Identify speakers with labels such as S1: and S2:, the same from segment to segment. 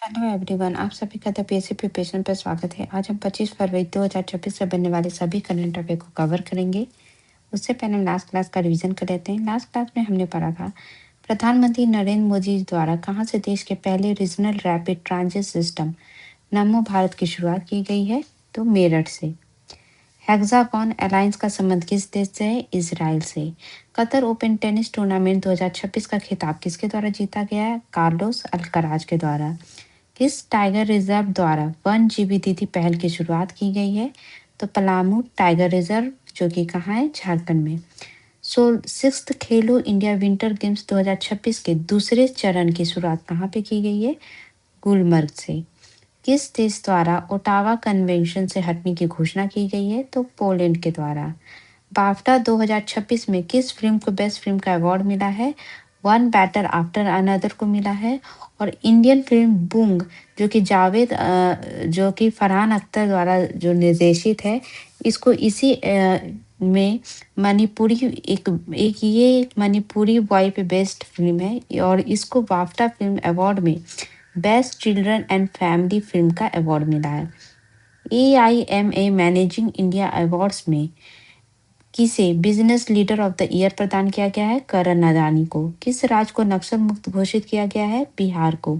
S1: Hello everyone, आप सभी का द पीएससी प्रिपरेशन पर स्वागत है। आज हम 25 फरवरी 2026 से बनने वाले सभी करंट अफेयर को कवर करेंगे। उससे पहले हम लास्ट क्लास का रिवीजन कर लेते हैं। लास्ट क्लास में हमने पढ़ा था प्रधानमंत्री नरेंद्र मोदी द्वारा कहाँ से देश के पहले रीजनल रैपिड ट्रांजिट सिस्टम नमो भारत की शुरुआत की गई है, तो मेरठ से। हेक्सागन अलायंस का संबंध किस देश से है? इजराइल से। कतर ओपन टेनिस टूर्नामेंट 2026 का खिताब किसके द्वारा जीता गया है? कार्लोस अल्कराज के द्वारा। किस टाइगर रिजर्व द्वारा वन जीबी पहल की शुरुआत की गई है? तो पलामू टाइगर रिजर्व, जो कि कहाँ है? झारखंड में। सिक्स्थ खेलो इंडिया विंटर गेम्स 2026 के दूसरे चरण की शुरुआत कहाँ पे की गई है? गुलमर्ग से। किस देश द्वारा ओटावा कन्वेंशन से हटने की घोषणा की गई है? तो पोलैंड के द्वारा। बाफ्टा 2026 में किस फिल्म को बेस्ट फिल्म का अवार्ड मिला है? वन बैटर आफ्टर अनदर को मिला है। और इंडियन फिल्म बूंग, जो कि जो कि फरहान अख्तर द्वारा जो निर्देशित है, इसको इसी में मणिपुरी एक मणिपुरी बॉय पे बेस्ड फिल्म है और इसको बाफ्टा फिल्म अवार्ड में best children and family film का अवार्ड मिला है। AIMA मैनेजिंग इंडिया अवार्ड्स में किसे business leader of the year प्रदान किया गया है? करण अदानी को। किस राज्य को नक्सल मुक्त घोषित किया गया है? बिहार को।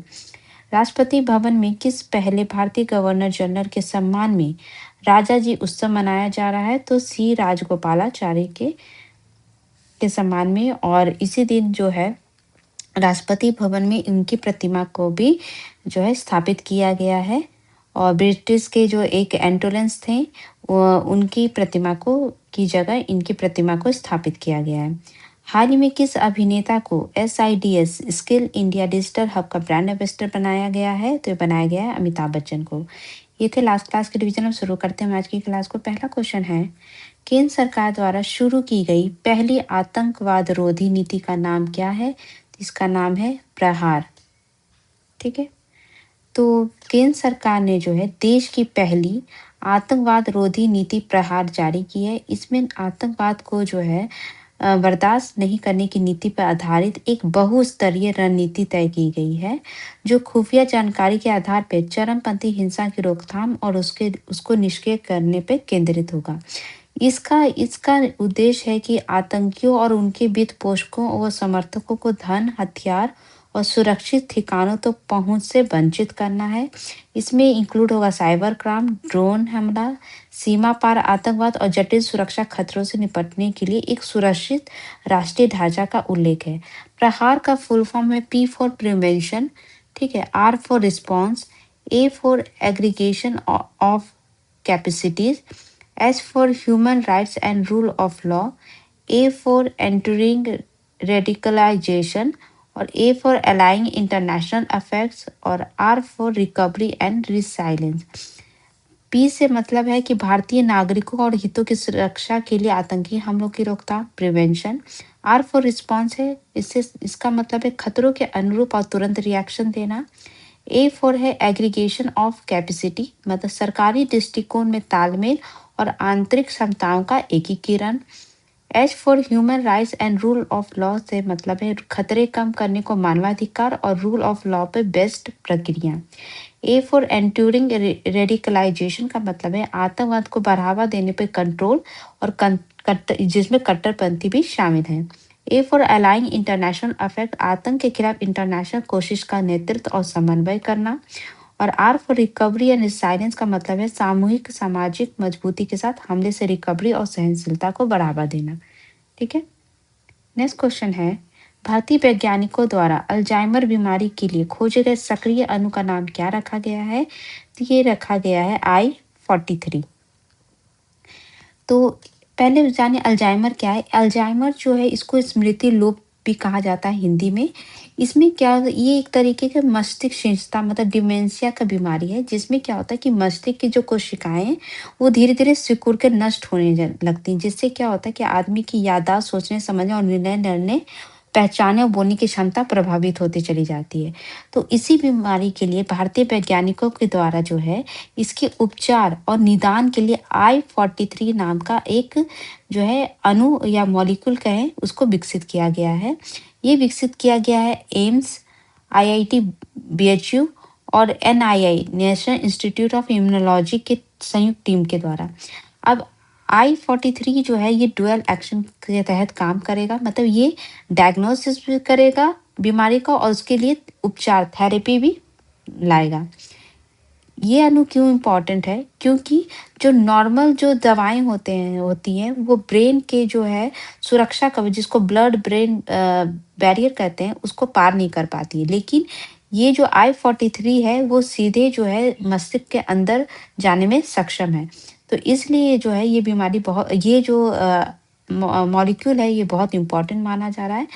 S1: राष्ट्रपति भवन में किस पहले भारतीय गवर्नर जनरल के सम्मान में राजा जी उत्सव मनाया जा रहा है? तो सी राजगोपालाचारी के सम्मान में। और इसी दिन जो है राष्ट्रपति भवन में इनकी प्रतिमा को भी जो है स्थापित किया गया है। और ब्रिटिश के जो एक एंटोलेंस थे, उनकी प्रतिमा को की जगह इनकी प्रतिमा को स्थापित किया गया है। हाल ही में किस अभिनेता को SIDS skill India digital hub का ब्रांड एम्बेसडर बनाया गया है? तो ये बनाया गया है अमिताभ बच्चन को। ये थे लास्ट क्लास के रिवीजन। अब शुरू करते हैं आज की क्लास को। पहला क्वेश्चन है, केंद्र सरकार द्वारा शुरू की गई पहली आतंकवाद रोधी नीति का नाम क्या है? इसका नाम है प्रहार। ठीक है, तो केंद्र सरकार ने जो है देश की पहली आतंकवाद रोधी नीति प्रहार जारी की है। इसमें आतंकवाद को जो है बर्दाश्त नहीं करने की नीति पर आधारित एक बहुस्तरीय रणनीति तय की गई है, जो खुफिया जानकारी के आधार पर चरमपंथी हिंसा की रोकथाम और उसको निष्क्रिय करने पर केंद्रित होगा। इसका इसका उद्देश्य है कि आतंकियों और उनके वित्त पोषकों व समर्थकों को धन, हथियार और सुरक्षित ठिकानों तक पहुंच से वंचित करना है। इसमें इंक्लूड होगा साइबर क्राइम, ड्रोन हमला, सीमा पार आतंकवाद और जटिल सुरक्षा खतरों से निपटने के लिए एक सुरक्षित राष्ट्रीय ढांचा का उल्लेख है। प्रहार का फुल फॉर्म है P फॉर प्रिवेंशन, ठीक है, R for response, A for aggregation of capacities, S for human rights and rule of law, A for entering radicalization और A for allying international affairs और R for recovery and resilience। P से मतलब है कि भारतीय नागरिकों और हितों की सुरक्षा के लिए आतंकी हमलों की रोकथाम, प्रिवेंशन। R फॉर रिस्पॉन्स है, इसका मतलब है खतरों के अनुरूप और तुरंत रिएक्शन देना। A फॉर है एग्रीगेशन ऑफ कैपेसिटी, मतलब सरकारी दृष्टिकोण में तालमेल और आंतरिक क्षमताओं का एकीकरण। H for human rights and rule of law से मतलब है खतरे कम करने को मानवाधिकार और रूल ऑफ लॉ पे बेस्ट प्रक्रिया। A फॉर एंट्यूरिंग रेडिकलाइजेशन का मतलब है आतंकवाद को बढ़ावा देने पे कंट्रोल और जिसमें कट्टरपंथी भी शामिल है। A फॉर अलाइंग इंटरनेशनल अफेक्ट, आतंक के खिलाफ इंटरनेशनल कोशिश का नेतृत्व और समन्वय करना। और R for recovery and resilience का मतलब है सामूहिक सामाजिक मजबूती के साथ हमले से रिकवरी और सहनशीलता को बढ़ावा देना। ठीक है, नेक्स्ट क्वेश्चन है, भारतीय वैज्ञानिकों द्वारा अल्जाइमर बीमारी के लिए खोजे गए सक्रिय अणु का नाम क्या रखा गया है? तो ये रखा गया है I43। तो पहले जाने अल्जाइमर क्या है। अल्जाइमर जो है इसको स्मृति लोप भी कहा जाता है हिंदी में। इसमें क्या, ये एक तरीके के मस्तिष्क शिथिलता मतलब डिमेंशिया का बीमारी है, जिसमें क्या होता है कि मस्तिष्क की जो कोशिकाएं हैं वो धीरे धीरे सिकुड़ के नष्ट होने लगती हैं, जिससे क्या होता है कि आदमी की याददाश्त, सोचने समझने और निर्णय लेने, पहचाने और बोलने की क्षमता प्रभावित होती चली जाती है। तो इसी बीमारी के लिए भारतीय वैज्ञानिकों के द्वारा जो है इसके उपचार और निदान के लिए I43 नाम का एक जो है अणु या मॉलिक्यूल कहें उसको विकसित किया गया है। ये विकसित किया गया है एम्स, IIT BHU और NII national institute of immunology के संयुक्त टीम के द्वारा। अब I43 जो है ये डुअल एक्शन के तहत काम करेगा, मतलब ये डायग्नोसिस भी करेगा बीमारी का और उसके लिए उपचार थेरेपी भी लाएगा। ये अणु क्यों इम्पोर्टेंट है? क्योंकि जो नॉर्मल जो दवाएं होती हैं वो ब्रेन के जो है सुरक्षा कवच, जिसको ब्लड ब्रेन बैरियर कहते हैं, उसको पार नहीं कर पाती है। लेकिन ये जो I43 है वो सीधे जो है मस्तिष्क के अंदर जाने में सक्षम है। तो इसलिए जो है ये बीमारी बहुत, ये जो मॉलिक्यूल है ये बहुत इंपॉर्टेंट माना जा रहा है।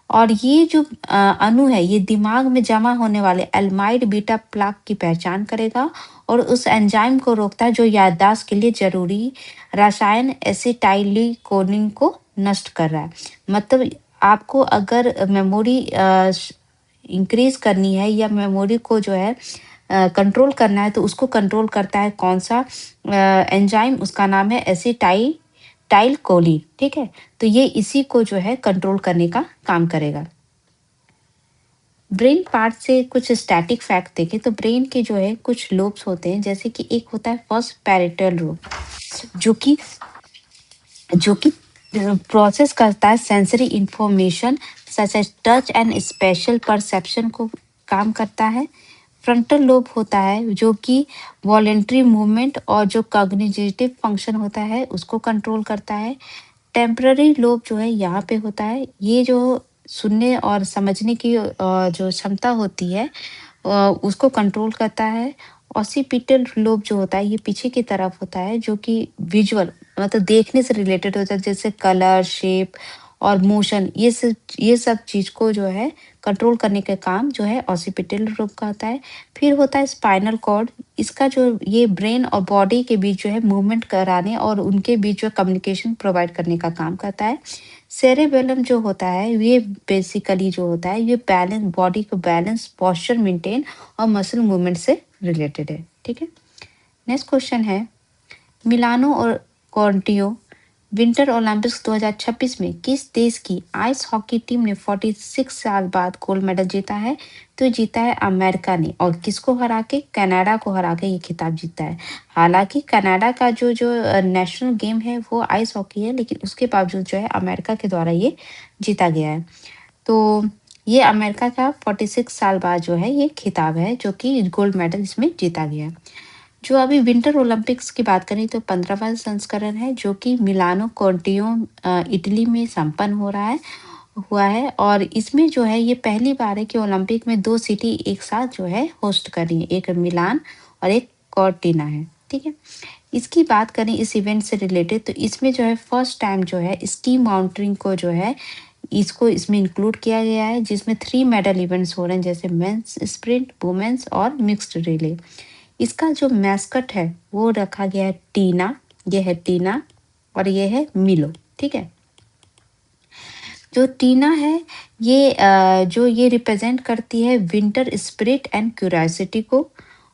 S1: और ये जो अणु है ये दिमाग में जमा होने वाले एल्माइड बीटा प्लाक की पहचान करेगा और उस एंजाइम को रोकता है जो याददाश्त के लिए जरूरी रसायन एसिटाइलिकोलिन को नष्ट कर रहा है। मतलब आपको अगर मेमोरी इंक्रीज करनी है या मेमोरी को जो है कंट्रोल करना है, तो उसको कंट्रोल करता है कौन सा एंजाइम? उसका नाम है एसिटाइल कोलिन। ठीक है, तो ये इसी को जो है कंट्रोल करने का काम करेगा। ब्रेन पार्ट से कुछ स्टैटिक फैक्ट देखें तो ब्रेन के जो है कुछ लोब्स होते हैं, जैसे कि एक होता है फर्स्ट पैरेटल लोब, जो कि प्रोसेस करता है sensory information such as touch and special perception को काम करता है। फ्रंटल लोब होता है जो कि वॉलेंट्री मूवमेंट और जो कॉग्निटिव फंक्शन होता है उसको कंट्रोल करता है। टेम्पररी लोब जो है यहाँ पे होता है, ये जो सुनने और समझने की जो क्षमता होती है उसको कंट्रोल करता है। ऑसिपिटल लोब जो होता है ये पीछे की तरफ होता है, जो कि विजुअल मतलब देखने से रिलेटेड होता है, जैसे कलर, शेप और मोशन, ये सब चीज को जो है कंट्रोल करने का काम जो है ऑसिपिटल लोब का होता है। फिर होता है स्पाइनल कॉर्ड, इसका जो ये ब्रेन और बॉडी के बीच जो है मूवमेंट कराने और उनके बीच जो कम्युनिकेशन प्रोवाइड करने का काम करता है। सेरेबेलम जो होता है ये बेसिकली जो होता है ये बैलेंस, बॉडी को बैलेंस, पोस्चर मेंटेन और मसल मूवमेंट से रिलेटेड है। ठीक है, नेक्स्ट क्वेश्चन है, मिलानो और कॉर्टियो विंटर ओलंपिक्स 2026 में किस देश की आइस हॉकी टीम ने 46 साल बाद गोल्ड मेडल जीता है? तो जीता है अमेरिका ने, और किसको हरा के? कनाडा को हरा के ये खिताब जीता है। हालांकि कनाडा का जो जो नेशनल गेम है वो आइस हॉकी है, लेकिन उसके बावजूद जो है अमेरिका के द्वारा ये जीता गया है। तो ये अमेरिका का 46 साल बाद जो है ये खिताब है, जो कि गोल्ड मेडल इसमें जीता गया है। जो अभी विंटर ओलंपिक्स की बात करें तो 15वां संस्करण है, जो कि मिलानो कॉर्टियो इटली में संपन्न हुआ है। और इसमें जो है ये पहली बार है कि ओलंपिक में 2 सिटी एक साथ जो है होस्ट कर रही है, एक मिलान और एक कॉर्टिना है। ठीक है, इसकी बात करें इस इवेंट से रिलेटेड, तो इसमें जो है फर्स्ट टाइम जो है स्की माउंटेनिंग को जो है इसको इसमें इंक्लूड किया गया है, जिसमें 3 मेडल इवेंट्स हो रहे हैं, जैसे मेंस स्प्रिंट, वुमेन्स और मिक्स्ड रिले। इसका जो मैस्कट है वो रखा गया है टीना, ये है टीना और ये है मिलो। ठीक है, जो टीना है ये जो ये रिप्रेजेंट करती है विंटर स्पिरिट एंड क्यूरियोसिटी को,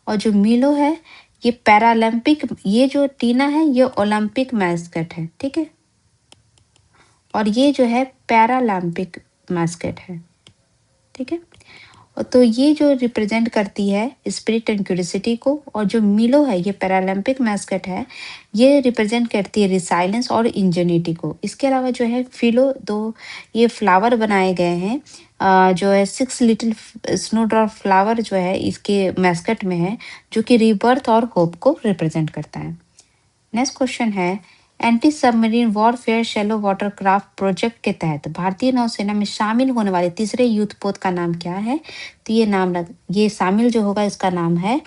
S1: और जो मिलो है ये पैरालंपिक, ये जो टीना है ये ओलंपिक मैस्कट है। ठीक है, और ये जो है पैरालंपिक मैस्कट है। ठीक है, तो ये जो रिप्रेजेंट करती है स्पिरिट एंड क्यूरियोसिटी को, और जो मिलो है ये पैरालंपिक मैस्कट है, ये रिप्रेजेंट करती है रिसाइलेंस और इंजेन्यूटी को। इसके अलावा जो है फिलो 2 ये फ्लावर बनाए गए हैं, जो है 6 लिटिल स्नोड्रॉप फ्लावर जो है इसके मैस्कट में है, जो कि रीबर्थ और होप को रिप्रेजेंट करता है। नेक्स्ट क्वेश्चन है, anti submarine warfare shallow watercraft project के तहत भारतीय नौसेना में शामिल होने वाले तीसरे युद्धपोत का नाम क्या है? तो ये शामिल जो होगा इसका नाम है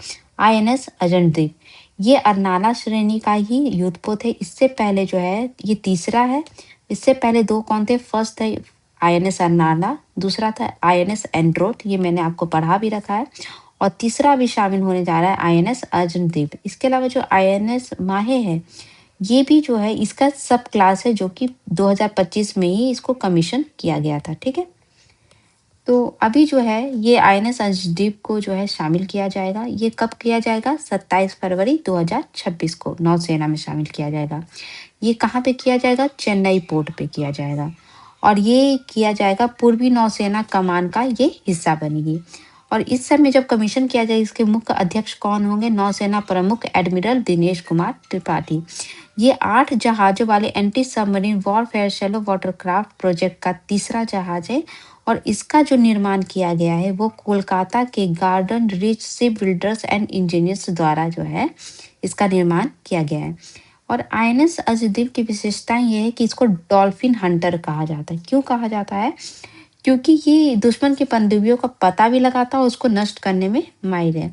S1: INS अजनदीप। ये अर्नाला श्रेणी का ही युद्धपोत है। इससे पहले जो है ये तीसरा है। इससे पहले 2 कौन थे? फर्स्ट था INS अर्नाला, दूसरा था INS एंड्रोथ, ये मैंने आपको पढ़ा भी रखा है, और तीसरा भी शामिल होने जा रहा है INS अजनदीप। इसके अलावा जो INS माहे है ये भी जो है इसका सब क्लास है, जो कि 2025 में ही इसको कमीशन किया गया था। ठीक है, तो अभी जो है ये INS अजनदीप को जो है शामिल किया जाएगा। ये कब किया जाएगा? 27 फरवरी 2026 को नौसेना में शामिल किया जाएगा। ये कहाँ पे किया जाएगा? चेन्नई पोर्ट पे किया जाएगा, और ये किया जाएगा पूर्वी नौसेना कमान का ये हिस्सा बनेगी। और इस समय जब कमीशन किया जाए इसके मुख्य अध्यक्ष कौन होंगे? नौसेना प्रमुख एडमिरल दिनेश कुमार त्रिपाठी। ये 8 जहाज़ों वाले anti submarine warfare shallow watercraft project का तीसरा जहाज है और इसका जो निर्माण किया गया है वो कोलकाता के garden rich ship builders and engineers द्वारा जो है इसका निर्माण किया गया है। और आईएनएस अजदीप की विशेषताएं ये है कि इसको डॉल्फिन हंटर कहा जाता है। क्यों कहा जाता है? क्योंकि ये दुश्मन की पनडुब्बियों का पता भी लगाता है और उसको नष्ट करने में माहिर है।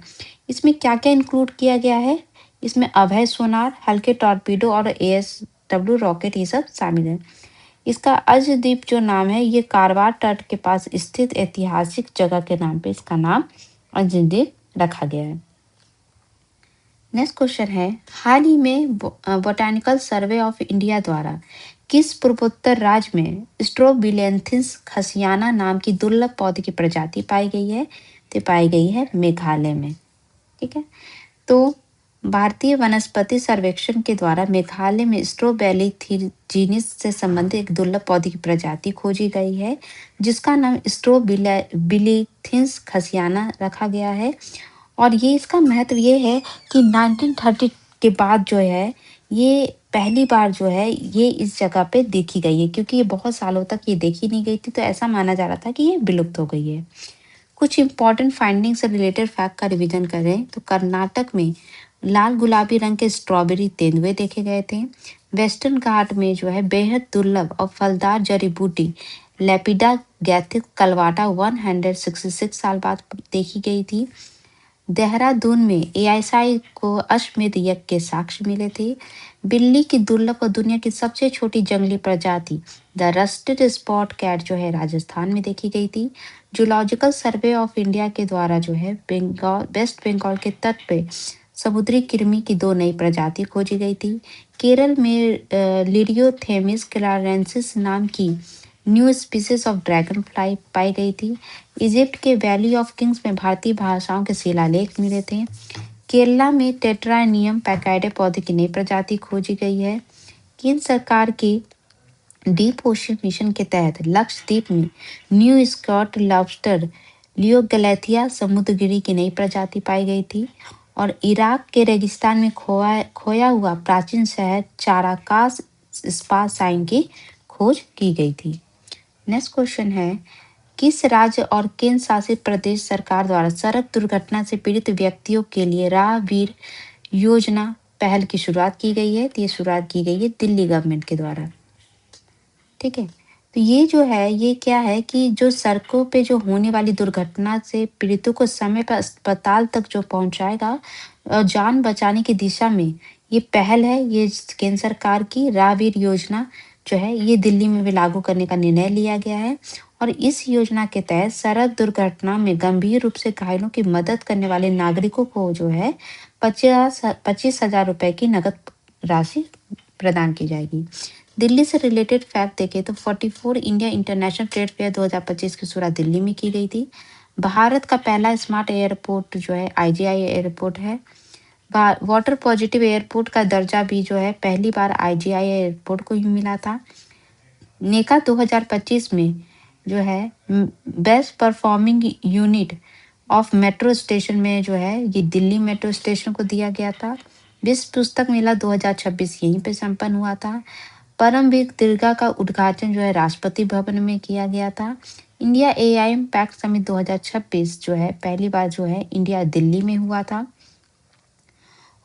S1: इसमें क्या-क्या इंक्लूड किया गया है? इसमें अभय सोनार, हल्के टॉर्पीडो और एएसडब्ल्यू रॉकेट ये सब शामिल है। इसका अजद्वीप जो नाम है ये कारवार तट के पास स्थित ऐतिहासिक जगह के नाम पे इसका नाम अजद्वीप रखा गया है। नेक्स्ट क्वेश्चन है, हाल ही में बोटानिकल सर्वे ऑफ इंडिया द्वारा किस पूर्वोत्तर राज्य में स्ट्रोबिलेंथिस खसियाना नाम की दुर्लभ पौधे की प्रजाति पाई गई है? तो पाई गई है मेघालय में। ठीक है, तो भारतीय वनस्पति सर्वेक्षण के द्वारा मेघालय में स्ट्रोबेलिथीजिनिस से संबंधित एक दुर्लभ पौधे की प्रजाति खोजी गई है जिसका नाम स्ट्रोबिलिथिस खसियाना रखा गया है। और ये इसका महत्व ये है कि 1930 के बाद जो है ये पहली बार जो है ये इस जगह पे देखी गई है, क्योंकि ये बहुत सालों तक ये देखी नहीं गई थी, तो ऐसा माना जा रहा था कि ये विलुप्त हो गई है। कुछ इंपॉर्टेंट फाइंडिंग से रिलेटेड फैक्ट का रिवीजन करें तो कर्नाटक में लाल गुलाबी रंग के स्ट्रॉबेरी तेंदुए देखे गए थे। वेस्टर्न घाट में जो है बेहद दुर्लभ और फलदार जड़ी बूटी लेपिडा गैथिक कलवाटा 166 साल बाद देखी गई थी। देहरादून में एएसआई को अश्वमेध यज्ञ के साक्ष्य मिले थे। बिल्ली की दुर्लभ और दुनिया की सबसे छोटी जंगली प्रजाति द रस्टेड स्पॉट कैट जो है राजस्थान में देखी गई थी। जूलॉजिकल सर्वे ऑफ इंडिया के द्वारा जो है बंगाल वेस्ट बंगाल के तट पे समुद्री कृमि की 2 नई प्रजाति खोजी गई थी। केरल में लिरियोथेमिस क्लारेंसिस नाम की new species of dragonfly पाई गई थी। इजिप्ट के वैली ऑफ किंग्स में भारतीय भाषाओं के शिलालेख मिले थे। केरला में टेट्रानियम पैकाइडे पौधे की नई प्रजाति खोजी गई है। केंद्र सरकार की डीप ओशन मिशन के तहत लक्षद्वीप में न्यू स्कॉट लॉबस्टर लियोगैलेथिया समुद्रगिरी की नई प्रजाति पाई गई थी। और इराक के रेगिस्तान में खोया हुआ प्राचीन शहर चाराकास स्पा साइन की खोज की गई थी। नेक्स्ट क्वेश्चन है, किस राज्य और केंद्र शासित प्रदेश सरकार द्वारा सड़क दुर्घटना से पीड़ित व्यक्तियों के लिए राहवीर योजना पहल की शुरुआत की गई है? तो ये शुरुआत की गई है दिल्ली गवर्नमेंट के द्वारा। ठीक है, तो ये जो है ये क्या है कि जो सड़कों पे जो होने वाली दुर्घटना से पीड़ितों को समय पर अस्पताल तक जो पहुंचाएगा और जान बचाने की दिशा में ये पहल है। ये केंद्र सरकार की राहवीर योजना जो है ये दिल्ली में भी लागू करने का निर्णय लिया गया है। और इस योजना के तहत सड़क दुर्घटना में गंभीर रूप से घायलों की मदद करने वाले नागरिकों को जो है 25,000 रुपए की नगद राशि प्रदान की जाएगी। दिल्ली से रिलेटेड फैक्ट देखें तो 44 इंडिया इंटरनेशनल ट्रेड फेयर 2025 की शुरुआत दिल्ली में की गई थी। भारत का पहला स्मार्ट एयरपोर्ट जो है आईजीआई एयरपोर्ट है। वाटर पॉजिटिव एयरपोर्ट का दर्जा भी जो है पहली बार आईजीआई एयरपोर्ट को ही मिला था। नेका 2025 में जो है best performing unit of metro station में जो है ये दिल्ली मेट्रो स्टेशन को दिया गया था। विश्व पुस्तक मेला 2026 यहीं पे संपन्न हुआ था। परमवीर दीर्घा का उद्घाटन जो है राष्ट्रपति भवन में किया गया था। इंडिया एआई पैक्ट समिट 2026 जो है पहली बार जो है इंडिया दिल्ली में हुआ था।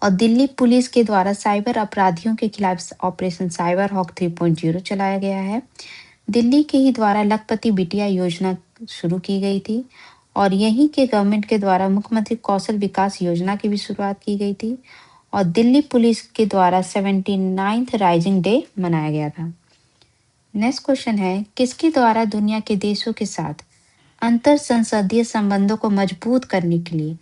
S1: और दिल्ली पुलिस के द्वारा साइबर अपराधियों के खिलाफ ऑपरेशन साइबर हॉक 3.0 चलाया गया है। दिल्ली के ही द्वारा लखपति बिटिया योजना शुरू की गई थी और यहीं के गवर्नमेंट के द्वारा मुख्यमंत्री कौशल विकास योजना की भी शुरुआत की गई थी। और दिल्ली पुलिस के द्वारा 79th राइजिंग डे मनाया गया था। नेक्स्ट क्वेश्चन है, किसके द्वारा दुनिया के देशों के साथ अंतर संसदीय संबंधों को मजबूत करने के लिए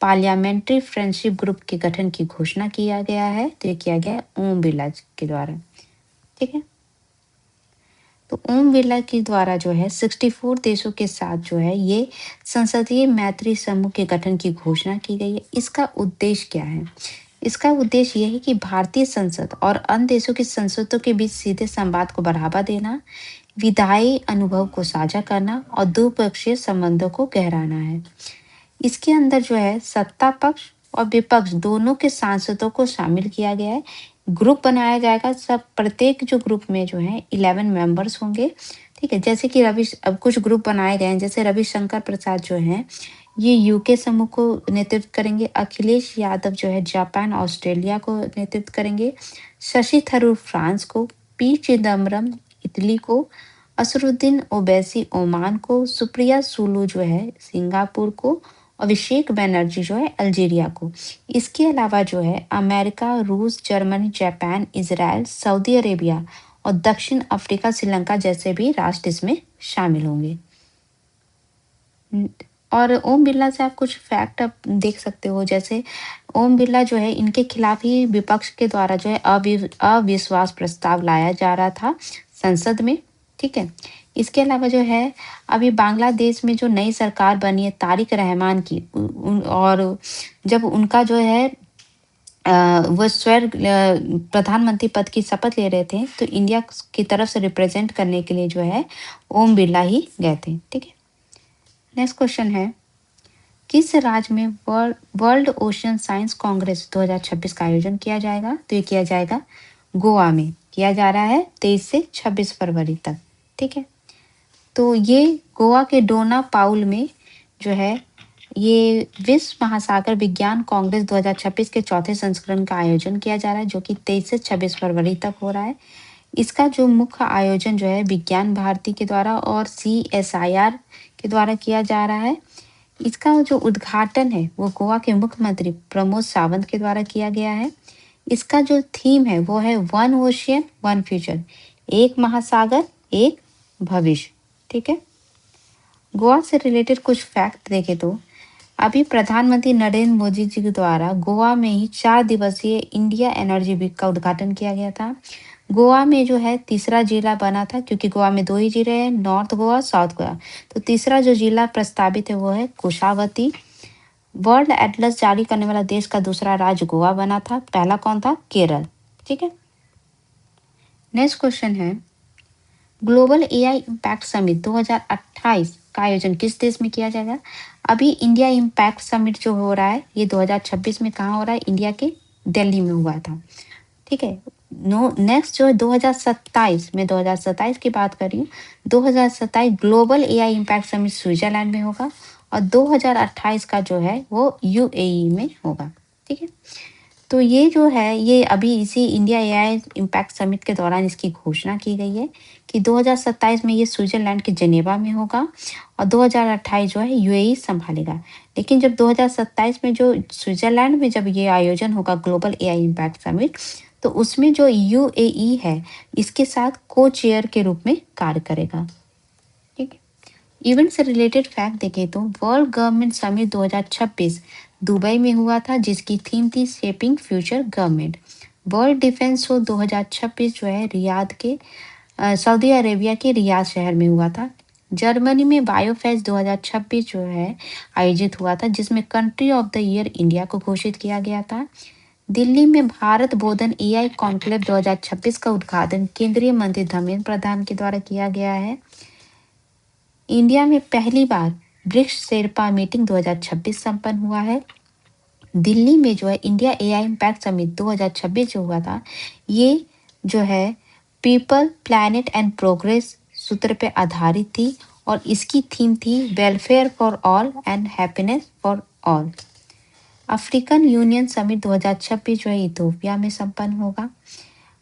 S1: पार्लियामेंट्री फ्रेंडशिप ग्रुप के गठन की घोषणा किया गया है? तो ये किया गया है ओम बिरला के द्वारा। ठीक है, तो ओम बिरला के द्वारा जो है 64 देशों के साथ जो है ये संसदीय मैत्री समूह के गठन की घोषणा की गई है। इसका उद्देश्य क्या है? इसका उद्देश्य यह है कि भारतीय संसद और अन्य देशों की संसदों के बीच सीधे संवाद को बढ़ावा देना, विधायी अनुभव को साझा करना और द्विपक्षीय संबंधों को गहराना है। इसके अंदर जो है सत्ता पक्ष और विपक्ष दोनों के सांसदों को शामिल किया गया है। ग्रुप बनाया जाएगा, सब प्रत्येक जो ग्रुप में जो है 11 मेंबर्स होंगे। ठीक है, जैसे कि रवि अब कुछ ग्रुप बनाए गए हैं, जैसे रविशंकर प्रसाद जो हैं ये यूके समूह को नेतृत्व करेंगे, अखिलेश यादव जो है जापान ऑस्ट्रेलिया को नेतृत्व करेंगे, शशि थरूर फ्रांस को, पी चिदम्बरम इटली को, असरुद्दीन ओवैसी ओमान को, सुप्रिया सुलू जो है सिंगापुर को, अभिषेक बनर्जी जो है अल्जीरिया को। इसके अलावा जो है अमेरिका, रूस, Germany, Japan, Israel, Saudi Arabia और दक्षिण अफ्रीका, श्रीलंका जैसे भी राष्ट्र इसमें शामिल होंगे। और ओम बिरला से आप कुछ फैक्ट आप देख सकते हो, जैसे ओम बिरला जो है इनके खिलाफ ही विपक्ष के द्वारा जो है अविश्वास प्रस्ताव लाया जा रहा था संसद में। ठीक है, इसके अलावा जो है अभी बांग्लादेश में जो नई सरकार बनी है तारिक रहमान की और जब उनका जो है वो स्वयं प्रधानमंत्री पद की शपथ ले रहे थे तो इंडिया की तरफ से रिप्रेजेंट करने के लिए जो है ओम बिरला ही गए थे। ठीक है, नेक्स्ट क्वेश्चन है किस राज्य में वर्ल्ड ओशन साइंस कांग्रेस 2026 का आयोजन किया जाएगा? तो ये किया जाएगा गोवा में, किया जा रहा है 23 से 26 फरवरी तक। ठीक है, तो ये गोवा के डोना पाउल में जो है ये विश्व महासागर विज्ञान कांग्रेस 2026 के चौथे संस्करण का आयोजन किया जा रहा है, जो कि 23 से 26 फरवरी तक हो रहा है। इसका जो मुख्य आयोजन जो है विज्ञान भारती के द्वारा और CSIR के द्वारा किया जा रहा है। इसका जो उद्घाटन है वो गोवा के मुख्यमंत्री प्रमोद सावंत के द्वारा किया गया है। इसका जो थीम है वो है वन ओशियन वन फ्यूचर, एक महासागर एक भविष्य। ठीक है, गोवा से रिलेटेड कुछ फैक्ट देखें तो अभी प्रधानमंत्री नरेंद्र मोदी जी के द्वारा गोवा में ही 4 दिवसीय इंडिया एनर्जी वीक का उद्घाटन किया गया था। गोवा में जो है तीसरा जिला बना था, क्योंकि गोवा में 2 ही जिले हैं, नॉर्थ गोवा, साउथ गोवा। तो तीसरा जो जिला प्रस्तावित है वो है कुशावती। वर्ल्ड एटलस जारी करने वाला देश का दूसरा राज्य गोवा बना था, पहला कौन था? केरल। ठीक है, नेक्स्ट क्वेश्चन है ग्लोबल AI इम्पैक्ट समिट 2028 का आयोजन किस देश में किया जाएगा? अभी इंडिया इम्पैक्ट समिट जो हो रहा है ये 2026 में कहाँ हो रहा है? इंडिया के दिल्ली में हुआ था। ठीक है, नेक्स्ट जो है 2027 में, 2027 की बात कर रही हूँ, 2027 global AI impact summit Switzerland में होगा और 2028 का जो है वो UAE में होगा। ठीक है, तो ये जो है ये अभी इसी इंडिया AI इम्पैक्ट समिट के दौरान इसकी घोषणा की गई है कि 2027 में ये स्विट्जरलैंड के जेनेवा में होगा और 2028 जो है UAE संभालेगा। लेकिन जब 2027 में जो स्विट्जरलैंड में जब ये आयोजन होगा ग्लोबल AI इम्पैक्ट समिट, तो उसमें जो UAE है इसके साथ को चेयर के रूप में कार्य करेगा। ठीक है, इवेंट से रिलेटेड फैक्ट देखें तो वर्ल्ड गवर्नमेंट समिट 2026 दुबई में हुआ था, जिसकी थीम थी shaping future government. World defence show 2026 जो है रियाद के सऊदी अरेबिया के रियाद शहर में हुआ था। जर्मनी में बायोफेस्ट 2026 जो है आयोजित हुआ था, जिसमें country of the year India को घोषित किया गया था। दिल्ली में भारत बोधन AI कॉन्क्लेव 2026 का उद्घाटन केंद्रीय मंत्री धर्मेंद्र प्रधान के द्वारा किया गया है। इंडिया में पहली बार ब्रिक्स शेरपा मीटिंग 2026 संपन्न हुआ है। दिल्ली में जो है इंडिया AI इम्पैक्ट समिट 2026 जो हुआ था ये जो है पीपल प्लैनेट एंड प्रोग्रेस सूत्र पे आधारित थी और इसकी थीम थी welfare for all and happiness for all. African union summit 2026 जो है इथोपिया में संपन्न होगा।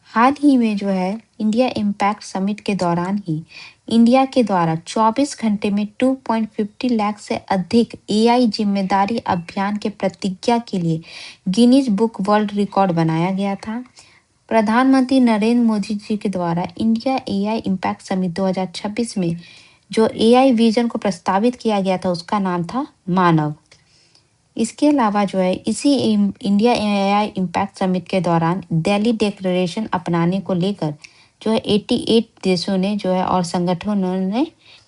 S1: हाल ही में जो है इंडिया इम्पैक्ट समिट के दौरान ही इंडिया के द्वारा 24 घंटे में 2.50 लाख से अधिक AI जिम्मेदारी अभियान के प्रतिज्ञा के लिए गिनीज बुक वर्ल्ड रिकॉर्ड बनाया गया था। प्रधानमंत्री नरेंद्र मोदी जी के द्वारा इंडिया AI इम्पैक्ट समिट 2026 में जो AI विजन को प्रस्तावित किया गया था उसका नाम था मानव। इसके अलावा जो है इसी इंडिया AI इम्पैक्ट समिट के दौरान दिल्ली डिक्लेरेशन अपनाने को लेकर जो है 88 देशों ने जो है और संगठनों ने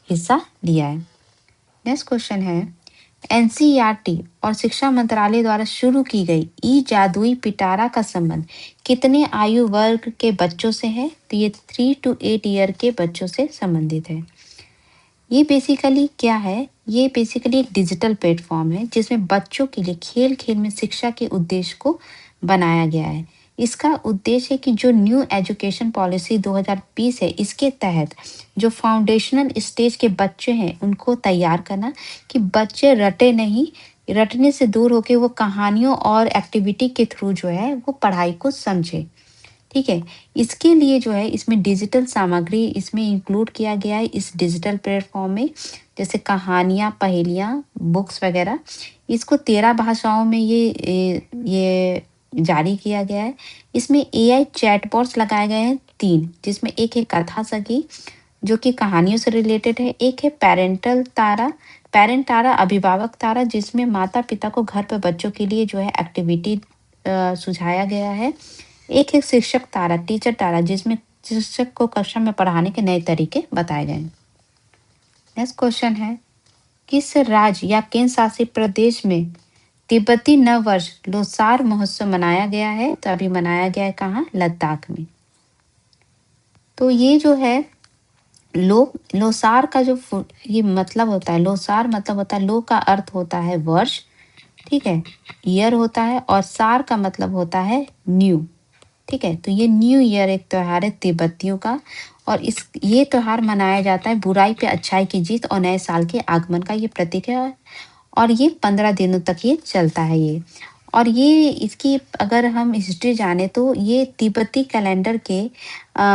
S1: हिस्सा लिया है। नेक्स्ट क्वेश्चन है NCERT और शिक्षा मंत्रालय द्वारा शुरू की गई जादुई पिटारा का संबंध कितने आयु वर्ग के बच्चों से है? तो ये 3 to 8 ईयर के बच्चों से संबंधित है। ये बेसिकली क्या है? ये बेसिकली एक डिजिटल प्लेटफ़ॉर्म है जिसमें बच्चों के लिए खेल-खेल में शिक्षा के उद्देश्य को बनाया गया है। इसका उद्देश्य है कि जो न्यू एजुकेशन पॉलिसी 2020 है, इसके तहत जो फाउंडेशनल स्टेज के बच्चे हैं, उनको तैयार करना कि बच्चे रटे नहीं, रटने से दूर होके वो कहानियों और एक्टिविटी के थ्रू जो है, वो पढ़ाई को समझें। ठीक है? इसके लिए जो है इसमें डिजिटल सामग्री इसमें इंक्लूड किया गया है इस डिजिटल प्लेटफ़ॉर्म में, जैसे कहानियाँ, पहेलियाँ, बुक्स वगैरह। इसको 13 भाषाओं में ये जारी किया गया है। इसमें एआई चैटबॉट्स लगाए गए हैं 3, जिसमें एक है कथा सखी, जो कि कहानियों से रिलेटेड है। एक है पैरेंट तारा, अभिभावक तारा, जिसमें माता-पिता को घर पे बच्चों के लिए जो है एक्टिविटी सुझाया गया है। एक है शिक्षक तारा, टीचर तारा, जिसमें शिक्षक को कक्षा में पढ़ाने के नए तरीके बताए गए हैं। नेक्स्ट क्वेश्चन है, किस राज्य या केंद्र शासित प्रदेश में तिब्बती नव वर्ष लोसार महोत्सव मनाया गया है? तो अभी मनाया गया है कहाँ? लद्दाख में। तो ये जो है लोसार का ये मतलब होता है, लोसार मतलब होता है, लो का अर्थ होता है वर्ष, ठीक है, ईयर होता है, और सार का मतलब होता है न्यू। ठीक है, तो ये न्यू ईयर एक त्योहार है तिब्बतियों का, और ये त्योहार मनाया जाता है बुराई पे अच्छाई की जीत और नए साल के आगमन का ये प्रतीक है। और ये 15 दिनों तक ये चलता है ये। और ये इसकी अगर हम हिस्ट्री जाने तो ये तिब्बती कैलेंडर के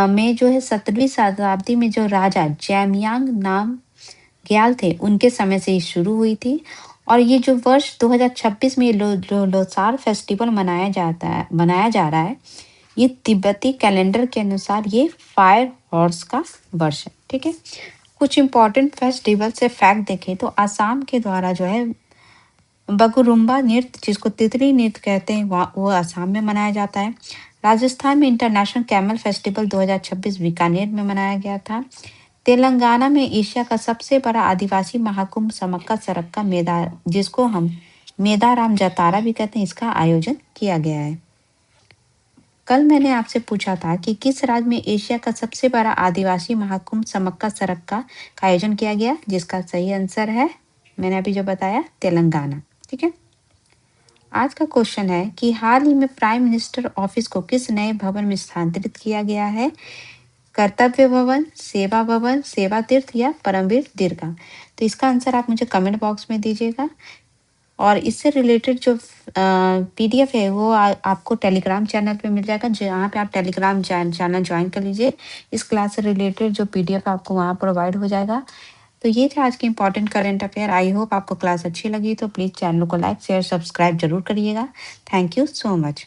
S1: में जो है 17वीं शताब्दी में जो राजा जैमयांग नाम ग्याल थे, उनके समय से ये शुरू हुई थी। और ये जो वर्ष 2026 में लोसार फेस्टिवल मनाया जा रहा है, ये तिब्बती कैलेंडर के अनुसार ये फायर हॉर्स का वर्ष है। ठीक है, कुछ इंपॉर्टेंट फेस्टिवल से फैक्ट देखें तो आसाम के द्वारा जो है बगुरुम्बा नृत्य, जिसको तितली नृत्य कहते हैं, वो आसाम में मनाया जाता है। राजस्थान में इंटरनेशनल कैमल फेस्टिवल 2026 बीकानेर में मनाया गया था। तेलंगाना में एशिया का सबसे बड़ा आदिवासी महाकुंभ समक्का सरक्का मेदा, जिसको हम मेदाराम जातारा भी कहते हैं, इसका आयोजन किया गया है। कल मैंने आपसे पूछा था कि किस राज्य में एशिया का सबसे बड़ा आदिवासी महाकुंभ समक्का सरक्का का आयोजन किया गया, जिसका सही आंसर है मैंने अभी जो बताया, तेलंगाना। ठीक है, आज का क्वेश्चन है कि हाल ही में प्राइम मिनिस्टर ऑफिस को किस नए भवन में स्थानांतरित किया गया है? कर्तव्य भवन, सेवा तीर्थ या परमवीर दीर्घा? तो इसका आंसर आप मुझे कमेंट बॉक्स में दीजिएगा। और इससे रिलेटेड जो पीडीएफ है वो आपको टेलीग्राम चैनल पे मिल जाएगा, जहाँ पे आप टेलीग्राम चैनल ज्वाइन कर लीजिए। इस क्लास से रिलेटेड जो पीडीएफ आपको वहाँ प्रोवाइड हो जाएगा। तो ये थे आज के important current affair. I hope आपको क्लास अच्छी लगी, तो प्लीज़ चैनल को लाइक शेयर सब्सक्राइब जरूर करिएगा। Thank you so much.